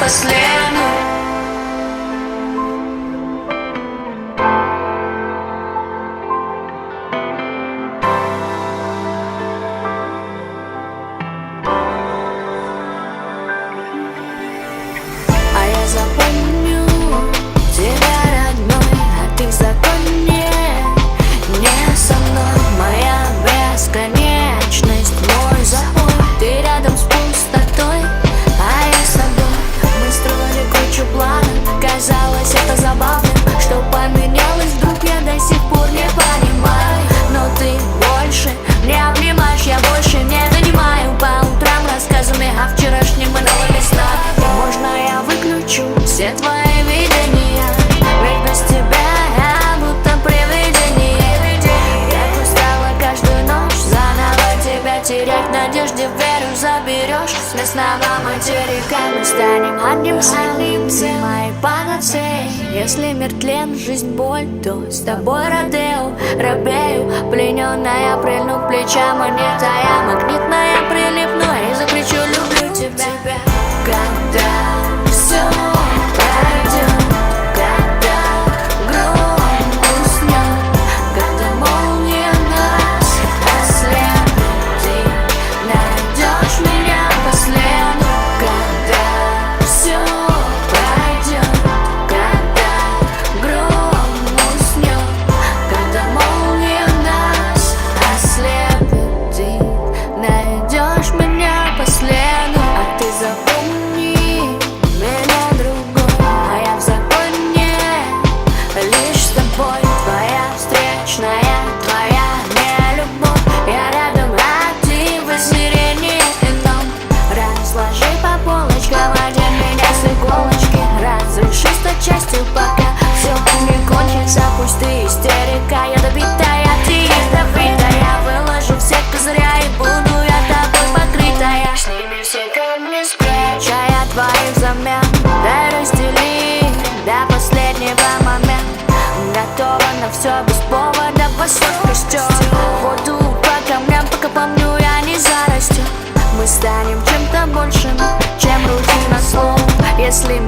по следу. А я запомню тебя, родной, а ты в законе не со мной. Моя бесконечность, мой закон. Ты рядом с пустотой, а я с тобой. Мы строили кучу планов, казалось это забавным. Что поменялось, вдруг я до сих пор не понимаю. Но ты больше не обнимаешь, я больше не донимаю по утрам рассказами о вчерашнем и новых местах. Можно я выключу все твои видения, ведь без тебя я будто привидение. Так устала каждую ночь заново тебя терять. В надежде веру заберешь с местного материка. Мы станем одним самим, ты моей панацеей. Если мир тлен, жизнь боль, то с тобой родео. Робею, плененная, прильну к плечам, монета я магнитная, прилипну и закричу: люблю тебя. Когда все пройдет, когда гром уснет, когда молния нас ослепит, ты найдешь меня по следу. Когда все пройдет, когда гром уснет, когда молния нас ослепит, ты найдешь меня по следу. А ты запомни меня другой, а я в законе лишь с тобой. Твоя встречная, твоя нелюбовь. Я рядом, а ты в измерении ином. Разложи по полочкам, одень меня с иголочки. Разреши стать частью, пока все не кончится. Пусть ты истерика, я добитая, ты ядовитая. Выложу все козыря и буду я тобой покрытая. Сними все камни, спрячь, а я твоих взамен. Дай раздели до последнего момента. Готова на все без повода, высот костер. Буду по камням, пока помню, я не зарастет. Мы станем чем-то большим, чем рутина слов. Если